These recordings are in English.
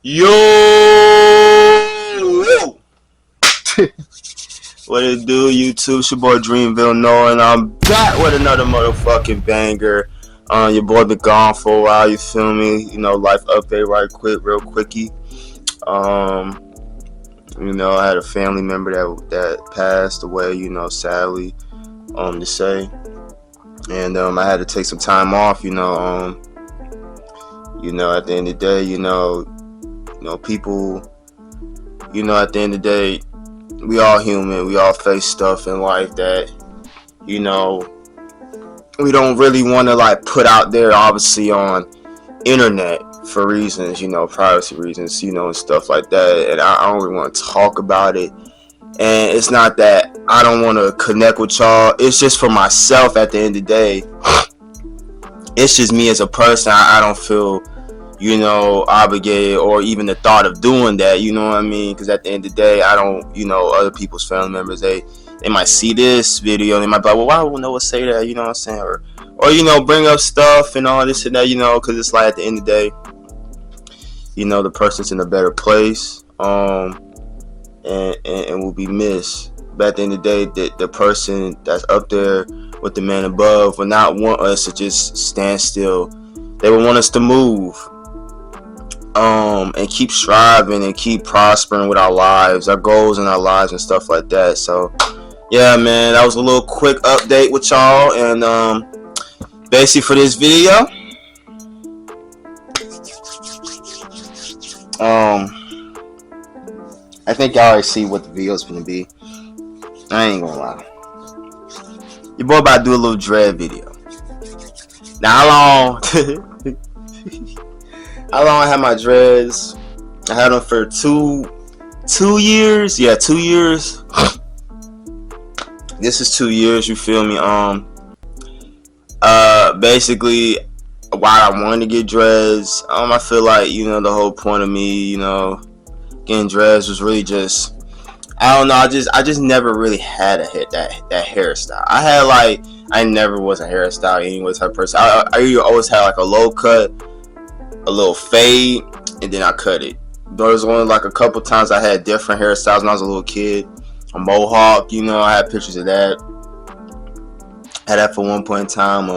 Yo! What it do, YouTube? It's your boy Dreamville Noah, and I'm back with another motherfucking banger. Your boy been gone for a while, you feel me? You know, life update real quickie. I had a family member that passed away, sadly, to say. And I had to take some time off, at the end of the day, people, at the end of the day, we all human. We all face stuff in life that, we don't really want to like put out there, obviously on internet for reasons, privacy reasons, and stuff like that. And I don't really want to talk about it. And it's not that I don't want to connect with y'all. It's just for myself at the end of the day. It's just me as a person. I don't feel obligated or even the thought of doing that, you know what I mean? Because at the end of the day, I don't, other people's family members, they might see this video and they might be like, well, why would Noah say that, you know what I'm saying? Or bring up stuff and all this and that, because it's like at the end of the day, the person's in a better place, and will be missed. But at the end of the day, the person that's up there with the man above will not want us to just stand still. They will want us to move. And keep striving and keep prospering with our lives, our goals in our lives and stuff like that. So yeah, man, that was a little quick update with y'all. And basically for this video, I think y'all already see what the video's gonna be. I ain't gonna lie, your boy about to do a little dread video. Now how long how long I had my dreads? I had them for two years. Yeah, 2 years. This is 2 years, you feel me? Basically, why I wanted to get dreads. I feel like, the whole point of me, getting dreads was really just, I don't know, I just never really had that hairstyle. I never was a hairstyle anyway type of person. I always had like a low cut, a little fade, and then I cut it. There was only like a couple times I had different hairstyles when I was a little kid. A mohawk, I had pictures of that. I had that for one point in time.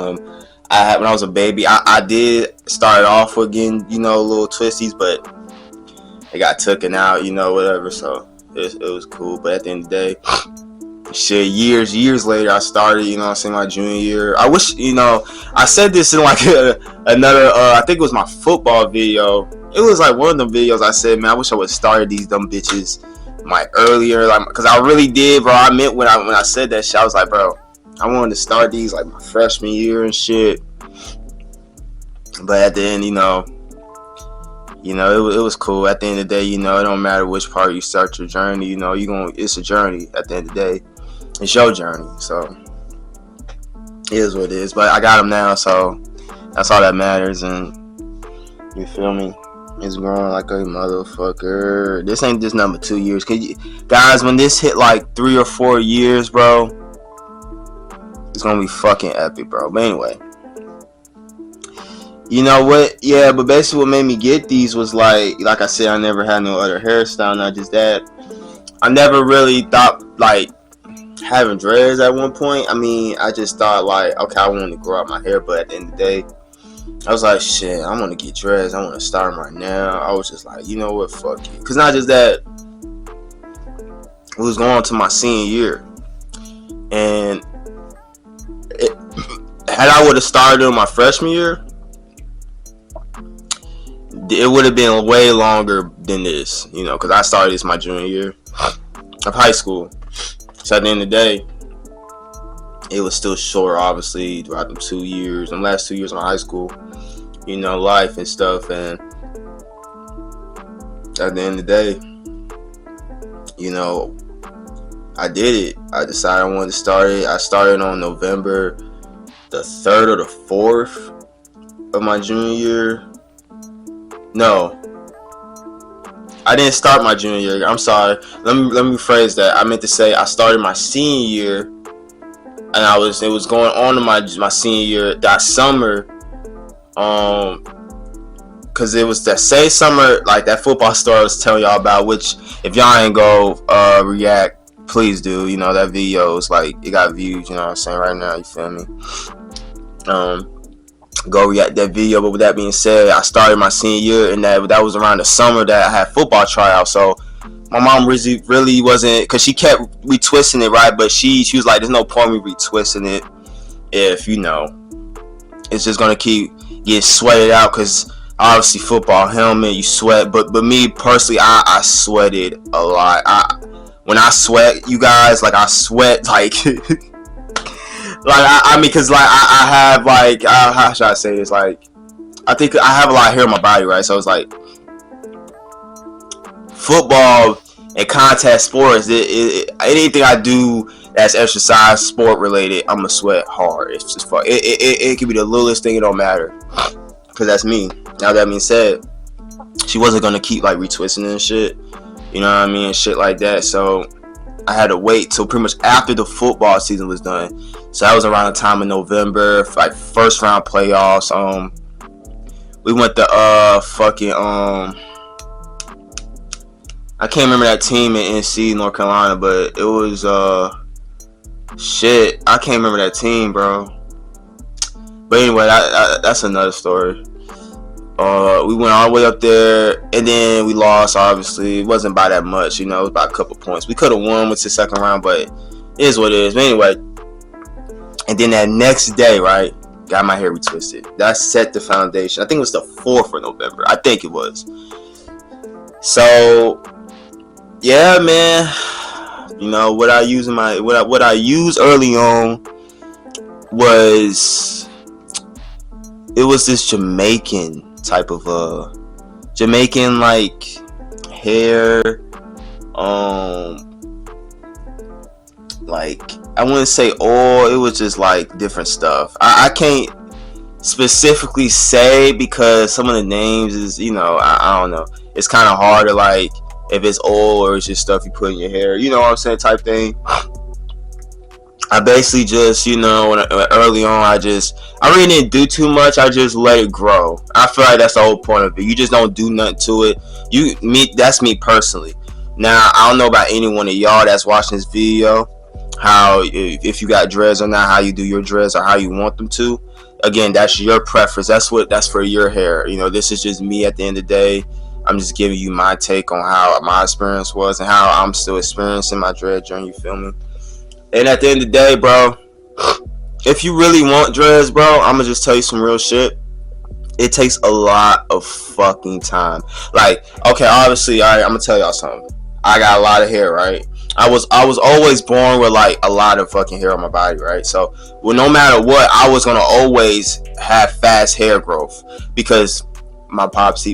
I had when I was a baby. I did start off with getting, little twisties, but it got taken out, whatever. So it was cool. But at the end of the day, shit, years later, I started, my junior year. I wish, I said this in like another, I think it was my football video. It was like one of the videos I said, man, I wish I would have started these dumb bitches like earlier, like, because I really did, bro. I meant when I said that shit, I was like, bro, I wanted to start these like my freshman year and shit. But at the end, it was cool. At the end of the day, it don't matter which part you start your journey, it's a journey at the end of the day. It's your journey, so it is what it is. But I got them now, so that's all that matters. And you feel me? It's growing like a motherfucker. This ain't just number 2 years. Guys, when this hit like 3 or 4 years, bro, it's gonna be fucking epic, bro. But anyway, you know what? Yeah, but basically what made me get these was like I said, I never had no other hairstyle. Not just that, I never really thought like having dreads at one point. I mean, I just thought like, okay, I wanted to grow out my hair, but at the end of the day, I was like, shit, I want to get dreads. I want to start them right now. I was just like, you know what, fuck it. Because not just that, it was going to my senior year. And had I would have started in my freshman year, it would have been way longer than this, because I started this my junior year of high school. So at the end of the day, it was still short, obviously, throughout them 2 years, them last 2 years of my high school, life and stuff. And at the end of the day, I did it. I decided I wanted to start it. I started on November the 3rd or the 4th of my junior year. No, I didn't start my junior year. I'm sorry. Let me rephrase that. I meant to say I started my senior year, and it was going on to my senior year that summer. cause it was that same summer, like that football store I was telling y'all about. Which, if y'all ain't go react, please do. You know that video is like it got views. You know what I'm saying right now. You feel me? Go react that video. But with that being said, I started my senior year, and that was around the summer that I had football tryouts. So my mom really wasn't, because she kept retwisting it, right? But she was like, there's no point in me retwisting it if, you know, it's just going to keep getting sweated out, because obviously football helmet, you sweat. But me personally, I sweated a lot. When I sweat, you guys, like I sweat like like I mean, cause like I have like how should I say this? Like I think I have a lot of hair on my body, right? So it's like football and contact sports. Anything I do that's exercise sport related, I'm gonna sweat hard. It's just fun. It could be the littlest thing. It don't matter, cause that's me. Now that being said, she wasn't gonna keep like retwisting and shit. You know what I mean? Shit like that. So I had to wait till pretty much after the football season was done. So that was around the time of November, like first round playoffs. We went to I can't remember that team in NC, North Carolina, but it was shit. I can't remember that team, bro. But anyway, that's another story. We went all the way up there, and then we lost. Obviously, it wasn't by that much, you know. It was by a couple points. We could have won with the second round, but it is what it is. But anyway, and then that next day, right, got my hair retwisted. That set the foundation. I think it was the 4th of November. I think it was. So, yeah, man. You know what I use what I used early on was this Jamaican type of Jamaican like hair, like I wouldn't say oil. It was just like different stuff. I can't specifically say because some of the names is, you know, I don't know. It's kind of hard to like if it's oil or it's just stuff you put in your hair. You know what I'm saying? Type thing. I basically just, you know, early on, I really didn't do too much. I just let it grow. I feel like that's the whole point of it. You just don't do nothing to it. That's me personally. Now, I don't know about any one of y'all that's watching this video, how, if you got dreads or not, how you do your dreads or how you want them to. Again, that's your preference. That's for your hair. You know, this is just me at the end of the day. I'm just giving you my take on how my experience was and how I'm still experiencing my dread journey. You feel me? And at the end of the day, bro, if you really want dreads, bro, I'm gonna just tell you some real shit. It takes a lot of fucking time. Like, okay, obviously, I'm gonna tell y'all something. I got a lot of hair, right? I was always born with like a lot of fucking hair on my body, right? So, well, no matter what, I was gonna always have fast hair growth because my pops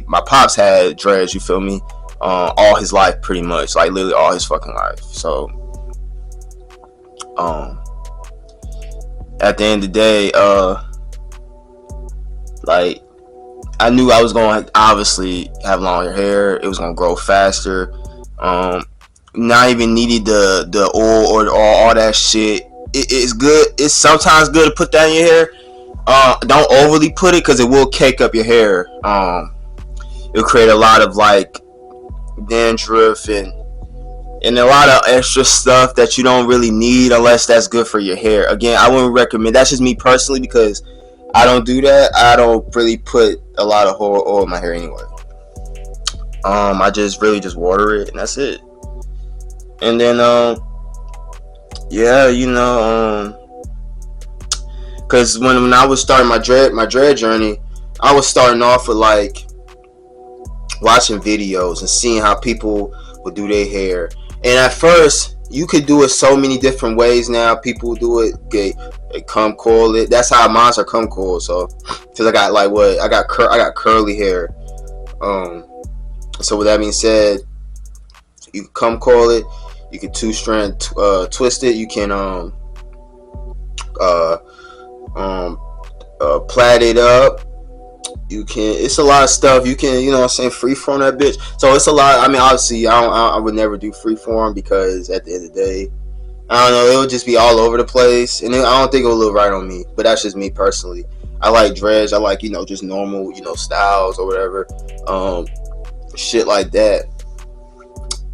had dreads. You feel me? All his life, pretty much, like literally all his fucking life. So. At the end of the day, like I knew I was going to obviously have longer hair. It was going to grow faster. Not even needed the oil or all that shit. It's good. It's sometimes good to put that in your hair. Don't overly put it because it will cake up your hair. It'll create a lot of like dandruff and a lot of extra stuff that you don't really need unless that's good for your hair. Again, I wouldn't recommend. That's just me personally because I don't do that. I don't really put a lot of oil in my hair anyway. I just really just water it and that's it. And then yeah, you know, because when I was starting my dread journey, I was starting off with like watching videos and seeing how people would do their hair. And at first, you could do it so many different ways now. People do it, they comb coil it. That's how mine are comb coil. So, cause I got like I got curly hair. So with that being said, you can comb coil it. You can 2-strand twist it. You can plait it up. You can. It's a lot of stuff. You can, you know what I'm saying, freeform that bitch. So it's a lot. I mean, obviously, I would never do freeform because at the end of the day, I don't know, it would just be all over the place, and I don't think it would look right on me. But that's just me personally. I like dreads. I like, just normal, styles or whatever. Shit like that.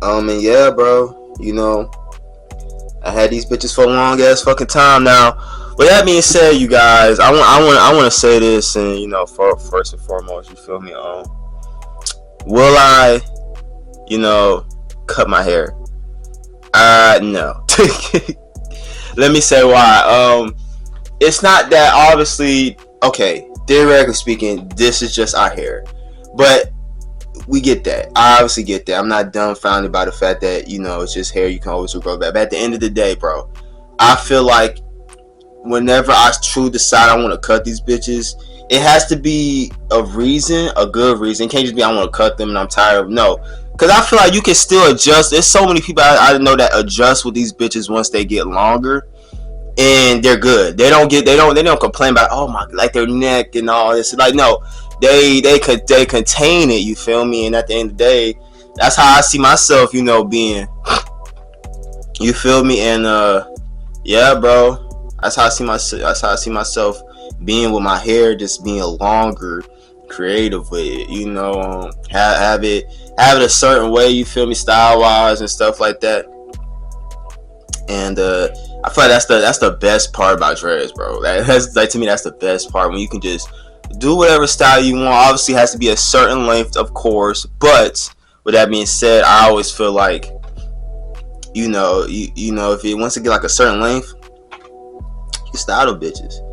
And yeah, bro, I had these bitches for a long ass fucking time now. With that being said, you guys, I want to say this, and for first and foremost, you feel me? Will I, cut my hair? No. Let me say why. It's not that, obviously. Okay, theoretically speaking, this is just our hair, but we get that. I obviously get that. I'm not dumbfounded by the fact that it's just hair. You can always grow back. But at the end of the day, bro, I feel like whenever I truly decide I want to cut these bitches, it has to be a reason, a good reason. It can't just be I want to cut them and I'm tired of. No, because I feel like you can still adjust. There's so many people I know that adjust with these bitches once they get longer, and they're good. They don't complain about, oh my, like their neck and all this. Like, no, they contain it. You feel me? And at the end of the day, that's how I see myself. Being. You feel me? And yeah, bro. That's how I see myself being with my hair, just being longer, creative with it. Have it a certain way. You feel me, style wise and stuff like that. And I feel like that's the best part about dreads, bro. That's like, to me, that's the best part, when you can just do whatever style you want. Obviously, it has to be a certain length, of course. But with that being said, I always feel like, if it wants to get like a certain length, you style them bitches.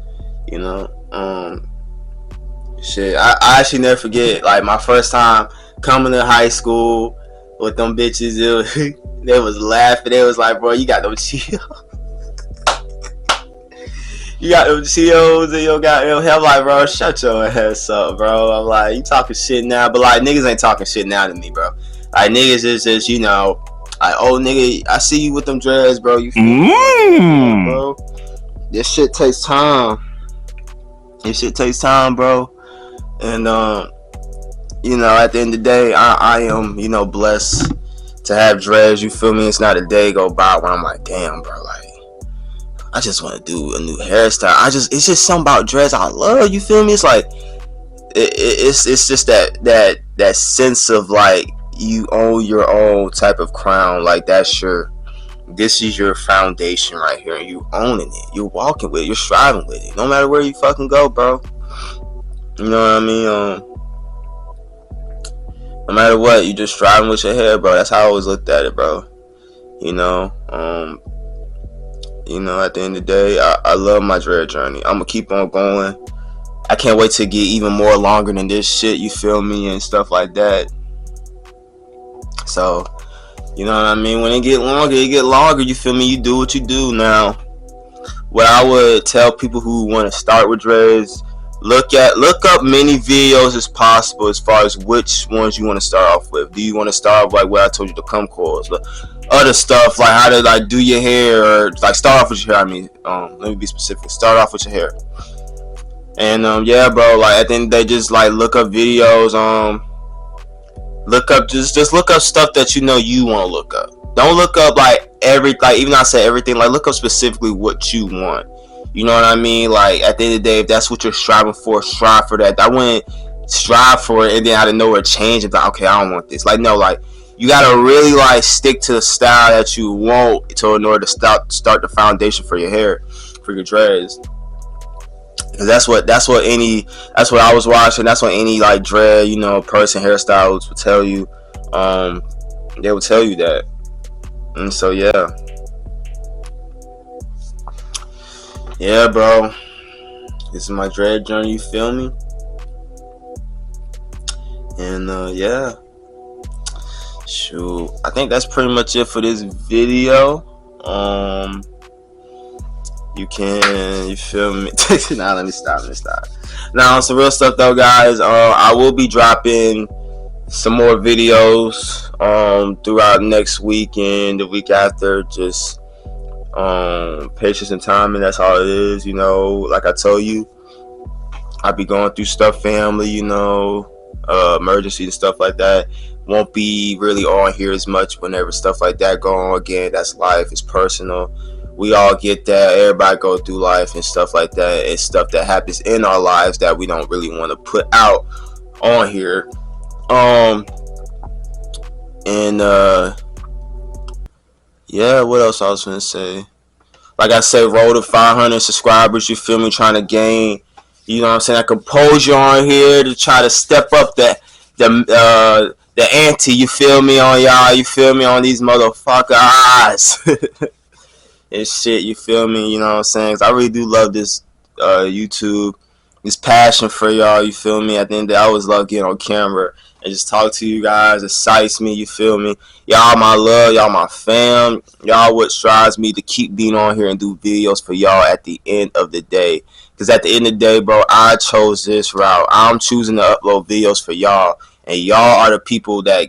Shit. I actually never forget, like, my first time coming to high school with them bitches. They was laughing. They was like, bro, you got them chills. You got them chills and you got them. I'm like, bro, shut your ass up, bro. I'm like, you talking shit now, but like, niggas ain't talking shit now to me, bro. Like, niggas is just, like, oh, nigga, I see you with them dreads, bro. You feel me, bro? This shit takes time. Bro. And at the end of the day, I am, blessed to have dreads. You feel me? It's not a day go by when I'm like, damn, bro, like, I just want to do a new hairstyle. It's just something about dreads I love. You feel me? It's like, it's just that sense of like, you own your own type of crown. Like, this is your foundation right here, and you owning it. You're walking with it. You're striving with it. No matter where you fucking go, bro. You know what I mean? No matter what, you just striving with your hair, bro. That's how I always looked at it, bro. At the end of the day, I love my dread journey. I'm gonna keep on going. I can't wait to get even more longer than this shit, you feel me, and stuff like that. So, you know what I mean? When it get longer, you feel me? You do what you do. Now, what I would tell people who want to start with dreads, look up many videos as possible as far as which ones you want to start off with. Do you want to start off like what I told you, the cum coils, the other stuff like how to like do your hair, or like start off with your hair? I mean, let me be specific. Start off with your hair. And yeah, bro, like at the end of the day, just like look up videos, look up just look up stuff that you want to look up. Don't look up like even though I say everything, like look up specifically what you want. You know what I mean? Like at the end of the day, if that's what you're striving for, strive for that. I wouldn't strive for it and then out of nowhere change and like, okay, I don't want this. Like, no, like you gotta really like stick to the style that you want in order to start the foundation for your hair, for your dreads. Cause that's what I was watching. That's what any like dread, person, hairstylists would tell you. They would tell you that. And so yeah, bro. This is my dread journey. You feel me? And yeah, shoot. I think that's pretty much it for this video. You feel me? Nah, let me stop. Now, on some real stuff though, guys. I will be dropping some more videos throughout next week and the week after. Just patience and time, and that's all it is. Like I told you, I'll be going through stuff, family, emergency and stuff like that. Won't be really on here as much whenever stuff like that go on. Again, that's life. It's personal. We all get that. Everybody go through life and stuff like that. It's stuff that happens in our lives that we don't really want to put out on here. And yeah, what else I was gonna say? Like I said, roll to 500 subscribers. You feel me? Trying to gain, you know what I'm saying, that composure on here to try to step up the ante. You feel me on y'all? You feel me on these motherfucker eyes and shit. You feel me? You know what I'm saying? 'Cause I really do love this YouTube, this passion for y'all. You feel me? At the end of the day, I always love getting on camera and just talk to you guys. It excites me. You feel me? Y'all my love. Y'all my fam. Y'all what strives me to keep being on here and do videos for y'all at the end of the day. Because at the end of the day, bro, I chose this route. I'm choosing to upload videos for y'all. And y'all are the people that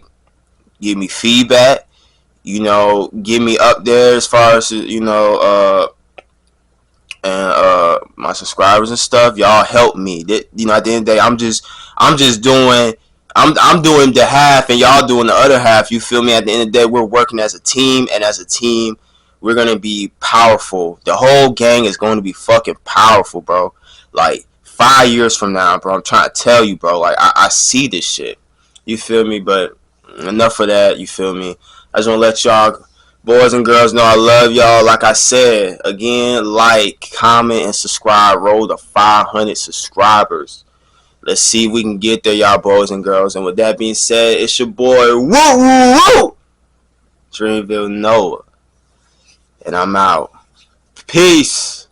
give me feedback. You know, get me up there as far as, you know, and my subscribers and stuff. Y'all help me. You know, at the end of the day, I'm just doing, I'm doing the half and y'all doing the other half. You feel me? At the end of the day, we're working as a team, and as a team, we're gonna be powerful. The whole gang is going to be fucking powerful, bro. Like 5 years from now, bro. I'm trying to tell you, bro. Like I see this shit. You feel me? But enough of that. You feel me? I just want to let y'all boys and girls know I love y'all. Like I said, again, like, comment, and subscribe. Roll to 500 subscribers. Let's see if we can get there, y'all boys and girls. And with that being said, it's your boy, woo, woo, woo, Dreamville Noah. And I'm out. Peace.